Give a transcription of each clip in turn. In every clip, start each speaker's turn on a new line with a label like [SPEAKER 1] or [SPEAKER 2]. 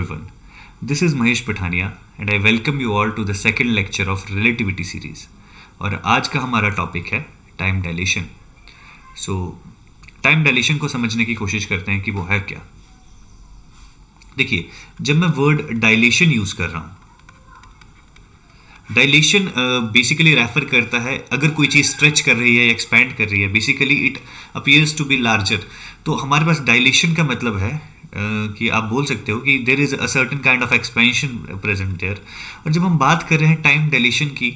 [SPEAKER 1] everyone. This is Mahesh Pathania and I welcome you all to the second lecture of Relativity series. और आज का हमारा topic है time dilation. सो time dilation को समझने की कोशिश करते हैं कि वो है क्या. देखिए, जब मैं वर्ड डायलेशन यूज कर रहा हूँ, डायलेशन बेसिकली रेफर करता है अगर कोई चीज़ स्ट्रेच कर रही है या एक्सपैंड कर रही है, basically it appears to be larger. तो हमारे पास डायलेशन का मतलब है कि आप बोल सकते हो कि there is a certain kind of expansion present there. और जब हम बात कर रहे हैं टाइम डायलेशन की,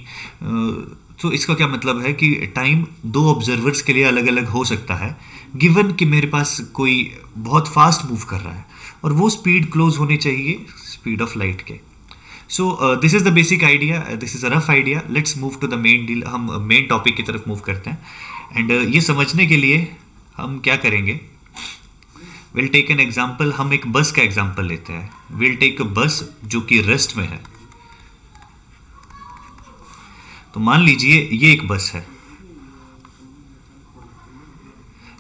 [SPEAKER 1] तो इसका क्या मतलब है कि टाइम दो ऑब्जर्वर्स के लिए अलग अलग हो सकता है, गिवन कि मेरे पास कोई बहुत फास्ट मूव कर रहा है और वो स्पीड क्लोज होनी चाहिए स्पीड ऑफ लाइट के. So this is the basic idea, this is a rough idea. Let's move to the main deal. हम मेन टॉपिक की तरफ मूव करते हैं. एंड ये समझने के लिए हम क्या करेंगे, विल टेक एन एग्जाम्पल. हम एक बस का एग्जाम्पल लेते हैं. विल टेक अ बस जो कि रेस्ट में है. तो मान लीजिए ये एक बस है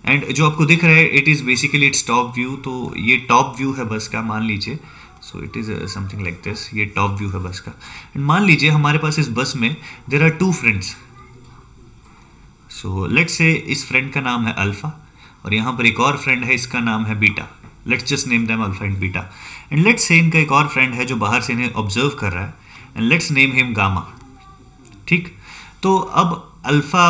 [SPEAKER 1] एंड जो आपको दिख रहा है it is basically its top view. तो ये टॉप व्यू है बस का, मान लीजिए. So it is something like this. ये टॉप व्यू है बस का. एंड मान लीजिए हमारे पास इस बस में there are two friends. So let's say इस फ्रेंड का नाम है अल्फा और यहाँ पर एक और फ्रेंड है, इसका नाम है beta. Let's just name them alpha and beta. And let's से इनका एक और फ्रेंड है जो बाहर से इन्हें ऑब्जर्व कर रहा है, and let's name him gamma. ठीक. तो अब अल्फा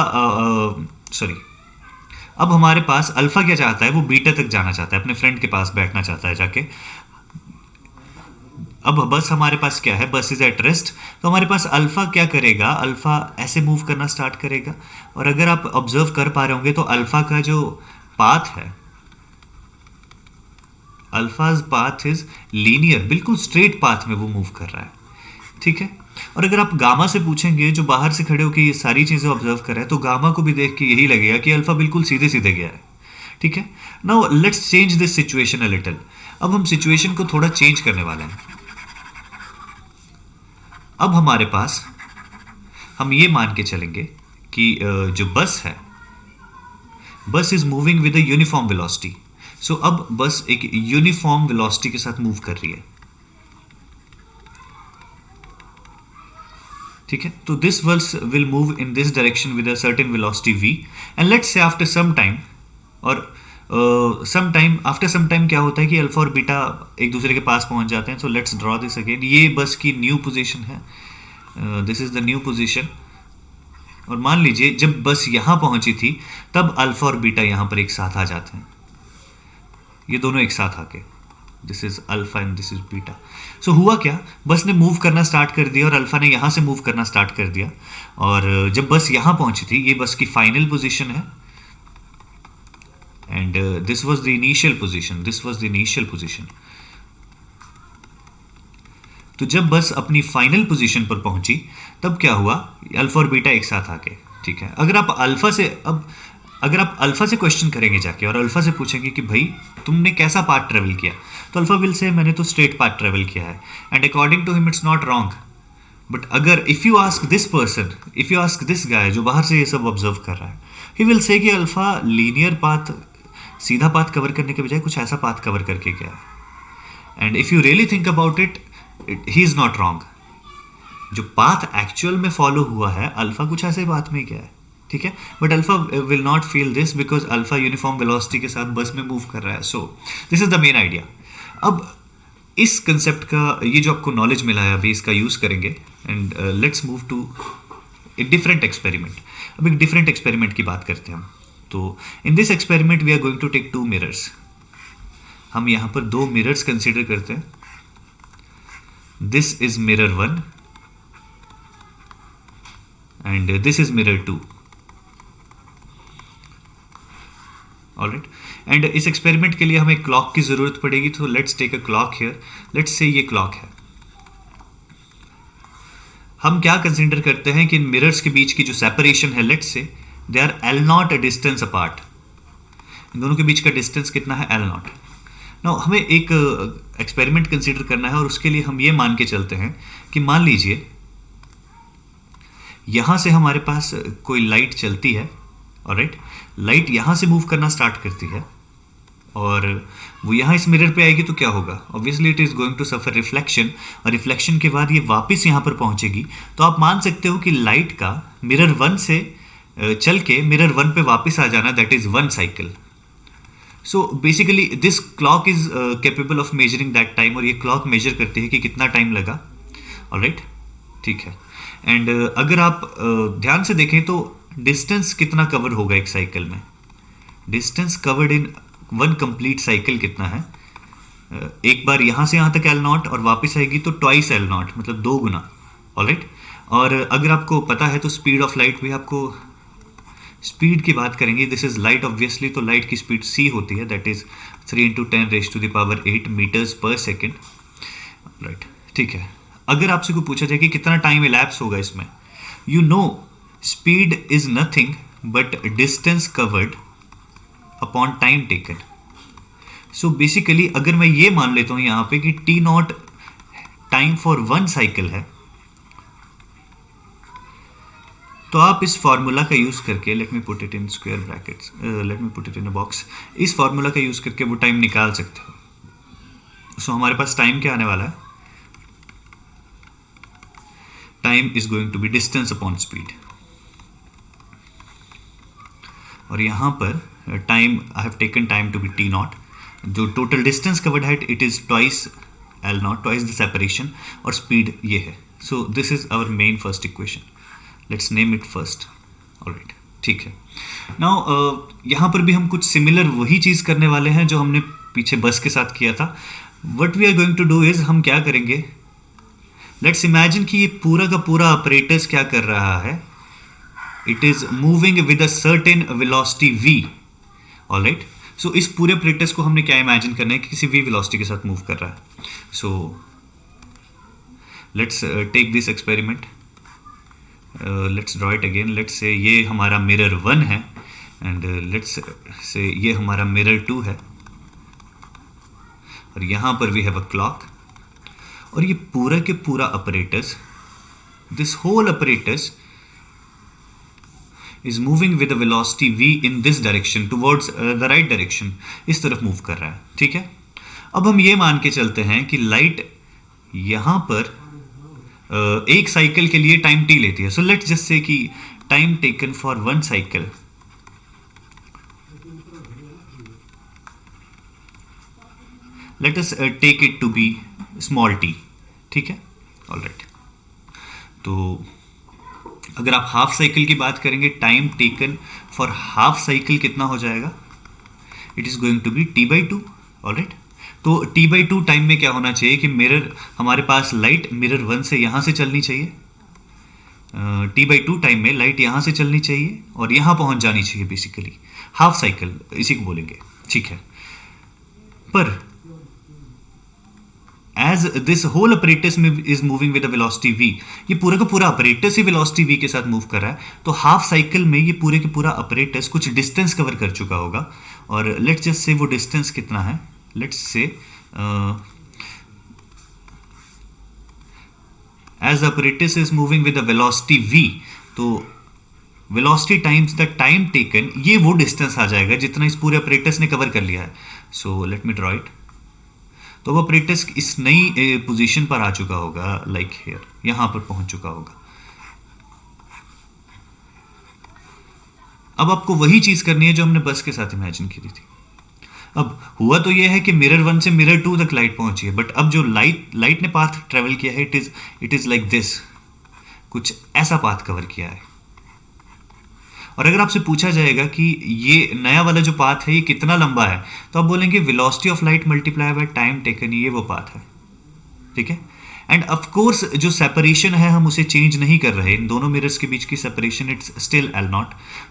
[SPEAKER 1] अब हमारे पास अल्फा क्या चाहता है, वो बीटा तक जाना चाहता है, अपने फ्रेंड के पास बैठना चाहता है जाके. अब बस हमारे पास क्या है, बस इज एट रेस्ट. तो हमारे पास अल्फा क्या करेगा, अल्फा ऐसे मूव करना स्टार्ट करेगा. और अगर आप ऑब्जर्व कर पा रहे होंगे तो अल्फा का जो पाथ है, अल्फाज पाथ इज लीनियर, बिल्कुल स्ट्रेट पाथ में वो मूव कर रहा है. ठीक है. और अगर आप गामा से पूछेंगे जो बाहर से खड़े होकर ये सारी चीज़ें ऑब्जर्व कर रहे हैं, तो गामा को भी देख के यही लगेगा कि अल्फा बिल्कुल सीधे सीधे गया है. ठीक है. Now let's change this situation a little. अब हम सिचुएशन को थोड़ा चेंज करने वाले हैं. अब हमारे पास हम ये मान के चलेंगे कि जो बस है, bus is moving with a uniform velocity. So अब बस एक यूनिफॉर्म वेलोसिटी के साथ मूव कर रही है. ठीक है. तो this bus will move in this direction with a certain velocity v. And let's say after some time, और आफ्टर सम टाइम क्या होता है कि अल्फा और बीटा एक दूसरे के पास पहुंच जाते हैं. So let's draw this again. ये बस की न्यू पोजीशन है. This is the new position. और मान लीजिए जब बस यहाँ पहुंची थी तब अल्फा और बीटा यहाँ पर एक साथ आ जाते हैं. ये दोनों एक साथ आके, this is alpha and this is beta. So हुआ क्या, बस ने मूव करना स्टार्ट कर दिया और अल्फा ने यहाँ से मूव करना स्टार्ट कर दिया. और जब बस यहाँ पहुंची थी, ये बस की फाइनल पोजीशन है. And this was the initial position. तो जब बस अपनी फाइनल पोजीशन पर पहुंची तब क्या हुआ, अल्फा और बीटा एक साथ आ गए. ठीक है. अगर आप अल्फा से क्वेश्चन करेंगे जाके और अल्फा से पूछेंगे कि भाई तुमने कैसा पाथ ट्रेवल किया, तो अल्फा विल से मैंने तो स्ट्रेट पाथ ट्रेवल किया है. And according to him it's not wrong. But अगर if you ask this guy जो बाहर से ये सब ऑब्जर्व कर रहा है, ही विल से कि अल्फा लीनियर पाथ, सीधा पाथ कवर करने के बजाय कुछ ऐसा पाथ कवर करके गया है. And if you really think about it, he is not wrong. जो पाथ एक्चुअल में फॉलो हुआ है, अल्फा कुछ ऐसे पाथ में गया है. ठीक है. But alpha will not feel this because alpha uniform velocity के साथ बस में मूव कर रहा है. So this is the main idea. अब इस कंसेप्ट का, ये जो आपको नॉलेज मिला है अभी, इसका यूज करेंगे. And let's move to a different experiment. अब एक डिफरेंट एक्सपेरिमेंट की बात करते हैं हम. तो in this experiment we are going to take two mirrors. हम यहाँ पर दो मिरर्स कंसीडर करते हैं. This is mirror 1 and this is mirror 2. Alright. And इस एक्सपेरिमेंट के लिए हमें क्लॉक की जरूरत पड़ेगी. तो let's take a clock here. Let's say ये क्लॉक है. हम क्या कंसीडर करते हैं कि इन मिरर्स के बीच की जो सेपरेशन है, let's say they are L0 distance apart. इन दोनों के बीच का डिस्टेंस कितना है, L0. नाउ हमें एक एक्सपेरिमेंट कंसीडर करना है और उसके लिए हम ये मान के चलते हैं कि मान लीजिए यहाँ से हमारे पास कोई लाइट चलती है. ऑलराइट. लाइट यहाँ से मूव करना स्टार्ट करती है और वो यहाँ इस मिरर पे आएगी तो क्या होगा, obviously it is going to suffer reflection, और रिफ्लेक्शन के बाद ये वापस यहाँ पर पहुँचेगी। तो आप मान सकते हो कि लाइट का मिरर 1 से चल के मिरर 1 पे वापस आ जाना, that is 1 cycle. So basically this clock is capable of measuring that time, और ये क्लॉक मेजर करती है कि कितना टाइम लगा। ऑलराइट, ठीक है। एंड अगर आप ध्यान से देखें तो डिस्टेंस कितना कवर होगा एक साइकिल में, distance covered in 1 complete cycle कितना है, एक बार यहाँ से यहाँ तक एल नॉट और वापस आएगी तो ट्वाइस एल नॉट, मतलब 2 गुना। ऑलराइट, और अगर आपको पता है तो स्पीड ऑफ लाइट भी, आपको स्पीड की बात करेंगे, दिस इज लाइट ऑब्वियसली, तो लाइट की स्पीड c होती है, दैट इज 3 × 10⁸ मीटर्स पर सेकेंड। राइट, ठीक है। अगर आपसे कोई पूछा जाए कि कितना टाइम इलैप्स होगा इसमें, you know speed is nothing but distance covered upon time taken. So basically अगर मैं ये मान लेता हूँ यहाँ पे कि T not time for 1 cycle है, तो आप इस फार्मूला का यूज़ करके, let me put it in square brackets, let me put it in a box, इस फार्मूला का यूज़ करके वो टाइम निकाल सकते हो। सो हमारे पास टाइम क्या आने वाला है, time is going to be distance upon speed, और यहाँ पर time I have taken time to be T naught, जो टोटल डिस्टेंस कवर्ड है it is twice L naught, twice the separation, और स्पीड ये है। So this is our main first equation, let's name it first. Alright, ठीक है। Now यहाँ पर भी हम कुछ सिमिलर वही चीज़ करने वाले हैं जो हमने पीछे बस के साथ किया था। What we are going to do is, हम क्या करेंगे, लेट्स इमेजिन कि ये पूरा का पूरा ऑपरेटर्स क्या कर रहा है, it is moving with a certain velocity v। Alright, so इस पूरे ऑपरेटर्स को हमने क्या इमेजिन करना है कि किसी v वेलोसिटी के साथ मूव कर रहा है। So let's take this experiment, let's draw it again. Let's say ये हमारा मिरर 1 है, एंड लेट्स से ये हमारा मिरर 2 है, और यहाँ पर वी हैव अ क्लॉक, और ये पूरा के पूरा operators, this whole operators is moving with a velocity v in this direction towards the right direction, इस तरफ मूव कर रहा है। ठीक है, अब हम ये मान के चलते हैं कि लाइट यहाँ पर एक साइकिल के लिए टाइम t लेती है। सो लेट्स जस्ट से कि time taken for 1 cycle let us take it to be small t। ठीक है, ऑलराइट। तो अगर आप हाफ साइकिल की बात करेंगे, time taken for half cycle कितना हो जाएगा, it is going to be t/2। Alright, तो t/2 टाइम में क्या होना चाहिए कि मिरर, हमारे पास लाइट मिरर 1 से यहाँ से चलनी चाहिए, t/2 टाइम में लाइट यहाँ से चलनी चाहिए और यहाँ पहुँच जानी चाहिए, बेसिकली हाफ साइकिल इसी को बोलेंगे। ठीक है, पर as this whole apparatus is moving with a velocity v, ये पूरा का पूरा अपरेटस ही वेलोसिटी v के साथ मूव कर रहा है, तो हाफ साइकिल में ये पूरे के पूरा अपरेटस कुछ डिस्टेंस कवर कर चुका होगा। और लेट्स जस्ट से वो डिस्टेंस कितना है, let's say as apparatus is moving with a velocity v, तो velocity times the time taken, ये वो डिस्टेंस आ जाएगा जितना इस पूरे अपरेटस ने कवर कर लिया है। सो लेट मी ड्रॉ इट। तो वो ऑपरेटस इस नई पोजीशन पर आ चुका होगा, लाइक हियर, यहां पर पहुंच चुका होगा। अब आपको वही चीज करनी है जो हमने बस के साथ इमेजिन की थी। अब हुआ तो यह है कि मिरर 1 से मिरर 2 तक लाइट पहुंची है, बट अब जो लाइट ने पाथ ट्रेवल किया है, इट इज लाइक दिस, कुछ ऐसा पाथ कवर किया है। और अगर आपसे पूछा जाएगा कि ये नया वाला जो पाथ है ये कितना लंबा है, तो आप बोलेंगे velocity of light multiply by time taken, ये वो पाथ है। ठीक है, एंड ऑफ कोर्स जो सेपरेशन है हम उसे चेंज नहीं कर रहे, इन दोनों मिरर्स के बीच की सेपरेशन इट्स स्टिल L0।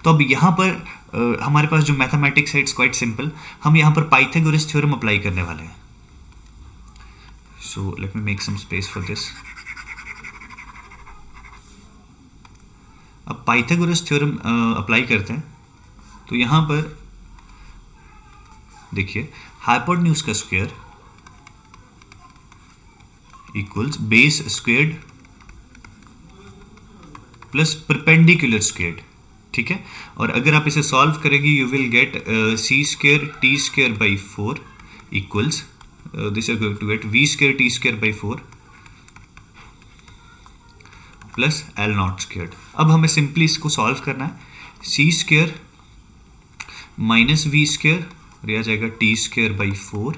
[SPEAKER 1] तो अब यहाँ पर हमारे पास जो मैथमेटिक्स है इट्स क्वाइट सिंपल, हम यहाँ पर पाइथागोरस थ्योरम अप्लाई करने वाले हैं। So let me make some space for this. अब पाइथागोरस थ्योरम अप्लाई करते हैं, तो यहाँ पर देखिए हाइपोटेन्यूज का square equals base squared plus perpendicular squared. ठीक है। और अगर आप इसे सॉल्व करेंगे you will get c square t square by 4 equals this are going to get v square t square by 4 plus L naught square. अब हमें simply इसको सॉल्व करना है, सी स्क्र माइनस वी स्क्र और यह आ जाएगा T square by 4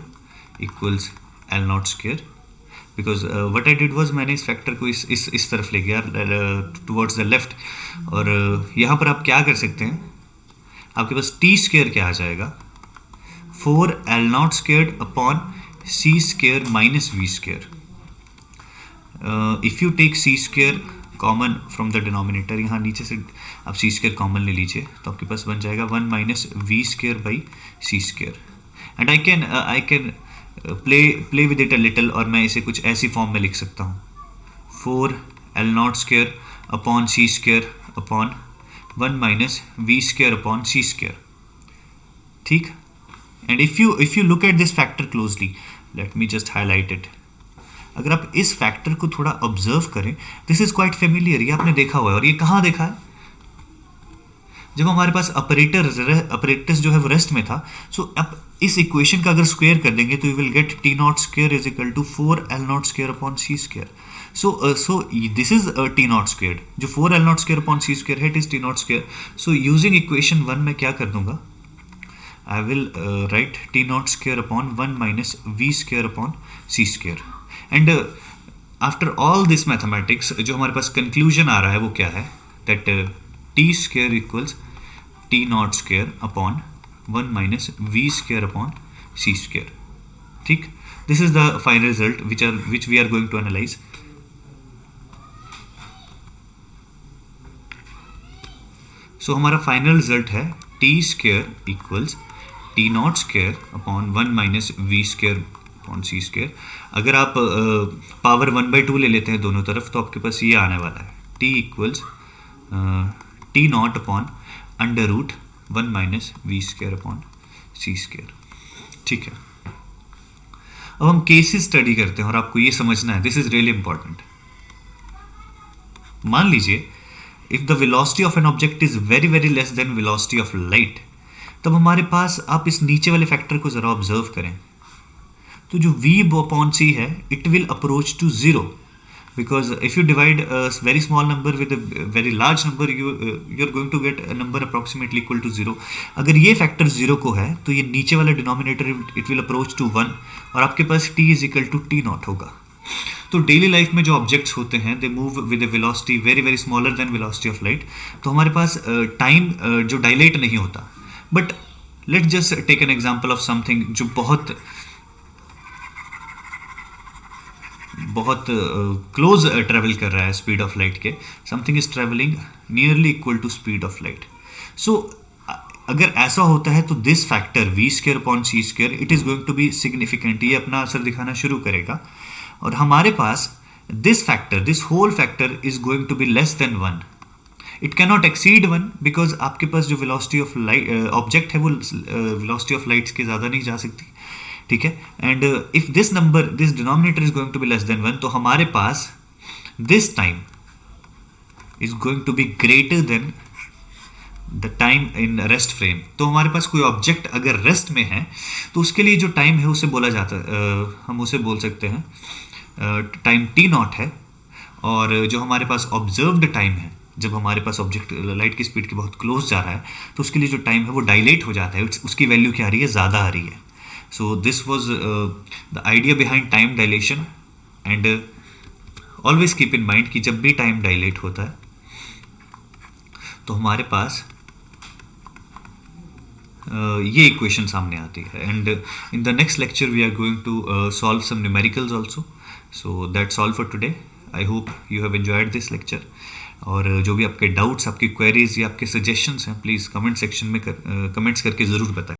[SPEAKER 1] equals L naught square. Because what I did was मैंने इस फैक्टर को इस तरफ ले गया टुवर्ड्स द लेफ्ट। और यहाँ पर आप क्या कर सकते हैं, आपके पास टी स्क्र क्या आ जाएगा 4 L naught square upon C square minus we square. If you take c square common from the denominator, यहाँ नीचे से आप सी स्क्र कॉमन ले लीजिए तो आपके पास बन जाएगा 1 minus we square by c square. And I can play with it a little और मैं इसे कुछ ऐसी फॉर्म में लिख सकता हूँ 4 एल नॉट स्क्र अपॉन सी स्क्र अपॉन 1 minus we square upon C square, ठीक। And if you look at this factor closely, let me just highlight it. अगर आप इस फैक्टर को थोड़ा ऑब्जर्व करें, दिस इज क्वाइट फेमिलियर, ये आपने देखा हुआ है। और ये कहाँ देखा है, जब हमारे पास अपरेटस जो है वो रेस्ट में था। सो अब इस इक्वेशन का अगर स्क्वायर कर देंगे तो you will get T naught square is equal to 4 L naught square upon C square. So this is T naught square, जो 4 एल नॉट स्क्वायर अपॉन सी स्क्वायर है it is T naught square. So using equation 1 में क्या कर दूंगा, I will write T naught square upon 1 minus we square upon C square. And after all this mathematics जो हमारे पास conclusion आ रहा है वो क्या है, that T square equals T naught square upon 1 minus we square upon C square, ठीक। This is the final result which we are going to analyse. So हमारा final result है T square equals T naught square upon 1 minus we square upon C square. अगर आप power 1/2 ले लेते हैं दोनों तरफ तो आपके पास ये आने वाला है T equals T naught upon under root 1 minus we square upon C square, ठीक है। अब हम केसेस स्टडी करते हैं और आपको ये समझना है, दिस इज रियली इंपॉर्टेंट। मान लीजिए if the velocity of an object is very very less than velocity of light, तब हमारे पास आप इस नीचे वाले फैक्टर को जरा ऑब्जर्व करें तो जो v अपॉन c है it will approach to 0 because if you divide a very small number with a very large number you're going to get a number approximately equal to 0। अगर ये factor 0 को है तो ये नीचे वाला denominator it will approach to 1 और आपके पास t is equal to T naught होगा। तो डेली लाइफ में जो ऑब्जेक्ट्स होते हैं they move with a velocity very very smaller than velocity of light, तो हमारे पास टाइम जो डायलेट नहीं होता। But let's just take an example of something जो बहुत क्लोज ट्रेवल कर रहा है स्पीड ऑफ लाइट के, something is travelling nearly equal to speed of light. So अगर ऐसा होता है तो this factor V square upon C square it is going to be significant, ये अपना असर दिखाना शुरू करेगा और हमारे पास this factor this whole factor is going to be less than 1। It can not exceed 1 because आपके पास जो वेलोसिटी ऑफ लाइट ऑब्जेक्ट है वो वेलोसिटी ऑफ लाइट के ज़्यादा नहीं जा सकती, ठीक है। And if this number this denominator is going to be less than 1 तो हमारे पास this time is going to be greater than the time in rest frame. तो हमारे पास कोई ऑब्जेक्ट अगर रेस्ट में है तो उसके लिए जो टाइम है उसे बोला जाता है हम उसे बोल सकते हैं टाइम टी नॉट है। और जो हमारे पास ऑब्जर्व्ड टाइम है जब हमारे पास ऑब्जेक्ट लाइट की स्पीड के बहुत क्लोज जा रहा है तो उसके लिए जो टाइम है वो डायलेट हो जाता है, उसकी वैल्यू क्या आ रही है, ज़्यादा आ रही है। So this was the idea behind time dilation and always keep in mind कि जब भी time dilate होता है तो हमारे पास ये equation सामने आती है। And in the next lecture we are going to solve some numericals also. So that's all for today. I hope you have enjoyed this lecture. और जो भी आपके डाउट्स आपकी क्वेरीज या आपके सजेशंस हैं प्लीज़ कमेंट सेक्शन में comments करके ज़रूर बताएं।